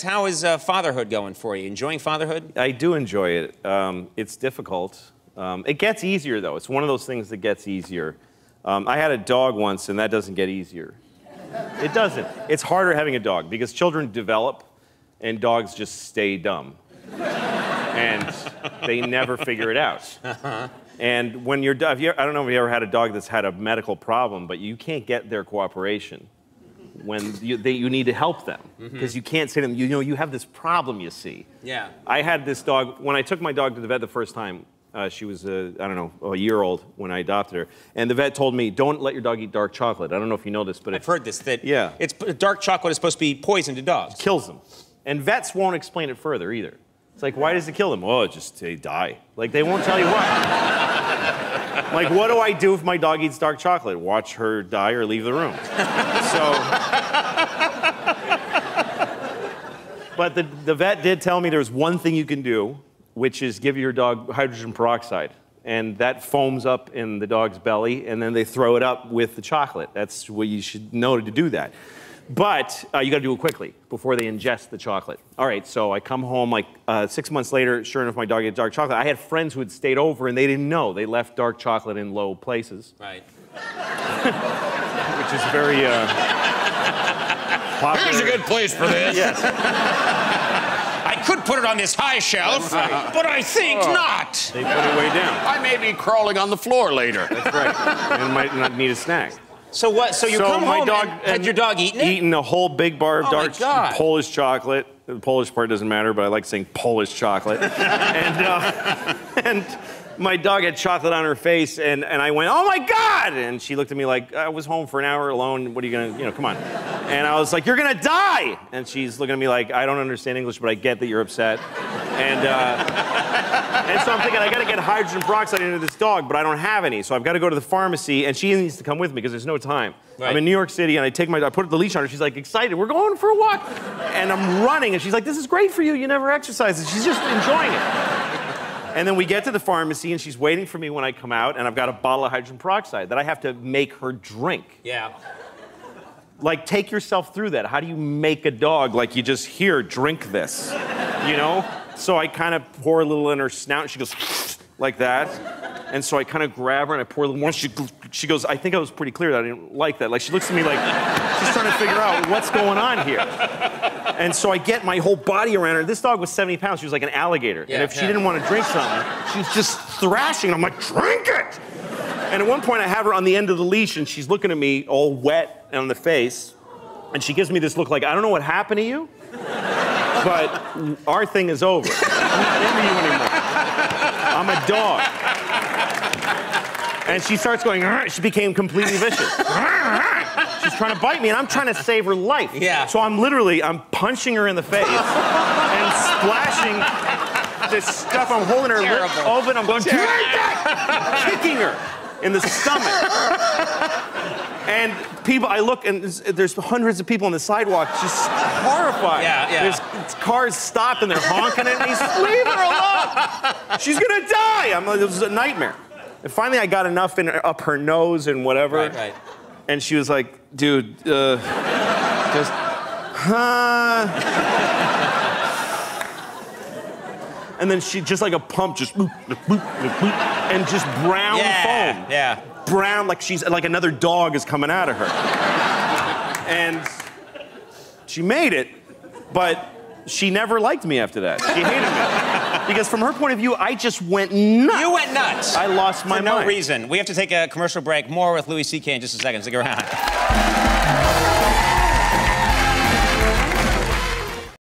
how is fatherhood going for you? Enjoying fatherhood? I do enjoy it. It's difficult. It gets easier, though. It's one of those things that gets easier. I had a dog once, and that doesn't get easier. It doesn't. It's harder having a dog because children develop, and dogs just stay dumb. And they never figure it out. And when you're dog, I don't know if you ever had a dog that's had a medical problem, but you can't get their cooperation when you need to help them. Because you can't say to them, you know, you have this problem, you see. Yeah. I had this dog, when I took my dog to the vet the first time, she was, I don't know, a year old when I adopted her. And the vet told me, don't let your dog eat dark chocolate. I don't know if you know this, but I've heard this, that yeah. Dark chocolate is supposed to be poison to dogs. It kills them. And vets won't explain it further either. It's like, why does it kill them? Oh, just they die. Like, they won't tell you why. Like, what do I do if my dog eats dark chocolate? Watch her die or leave the room. But the vet did tell me there's one thing you can do, which is give your dog hydrogen peroxide. And that foams up in the dog's belly, and then they throw it up with the chocolate. That's what you should know to do that. But you got to do it quickly before they ingest the chocolate. All right, so I come home like 6 months later. Sure enough, my dog ate dark chocolate. I had friends who had stayed over, and they didn't know. They left dark chocolate in low places. Right. Which is very popular. Here's a good place for this. Yes. I could put it on this high shelf, but I think not. They put it way down. I may be crawling on the floor later. That's right. And might not need a snack. So what? So you come home and had your dog eaten it? Eating a whole big bar of dark Polish chocolate. The Polish part doesn't matter, but I like saying Polish chocolate. and my dog had chocolate on her face, and I went, oh my God! And she looked at me like, I was home for an hour alone. What are you gonna, you know, come on. And I was like, you're gonna die! And she's looking at me like, I don't understand English, but I get that you're upset. And so I'm thinking, I gotta get hydrogen peroxide into this dog, but I don't have any. So I've gotta go to the pharmacy, and she needs to come with me because there's no time. Right. I'm in New York City, and I put the leash on her. She's like excited. We're going for a walk. And I'm running, and she's like, this is great for you. You never exercise. And she's just enjoying it. And then we get to the pharmacy, and she's waiting for me when I come out, and I've got a bottle of hydrogen peroxide that I have to make her drink. Yeah. Like, take yourself through that. How do you make a dog like you just, here, drink this, you know? So I kind of pour a little in her snout, and she goes like that. And so I kind of grab her, and I pour a little more. She goes, I think I was pretty clear that I didn't like that. Like, she looks at me like she's trying to figure out what's going on here. And so I get my whole body around her. This dog was 70 pounds. She was like an alligator. Yeah, and if she didn't want to drink something, she was just thrashing. I'm like, drink it! And at one point, I have her on the end of the leash, and she's looking at me all wet on the face. And she gives me this look like, I don't know what happened to you, but our thing is over. I'm not into you anymore. I'm a dog. And she starts going, she became completely vicious. She's trying to bite me, and I'm trying to save her life. Yeah. So I'm punching her in the face and splashing this stuff. I'm holding her lips open. I'm going, kicking her in the stomach. And people, I look, and there's hundreds of people on the sidewalk just horrified. There's cars stopped, and they're honking at me. Leave her alone! She's gonna die! It was a nightmare. And finally, I got enough up her nose and whatever. Right. And she was like, dude, just, And then she, just like a pump, just, and just brown foam. Yeah. Brown, like she's, like another dog is coming out of her. And she made it, but she never liked me after that. She hated me. Because from her point of view, I just went nuts. You went nuts. I lost my mind. For no reason. We have to take a commercial break. More with Louis C.K. in just a second. Stick around.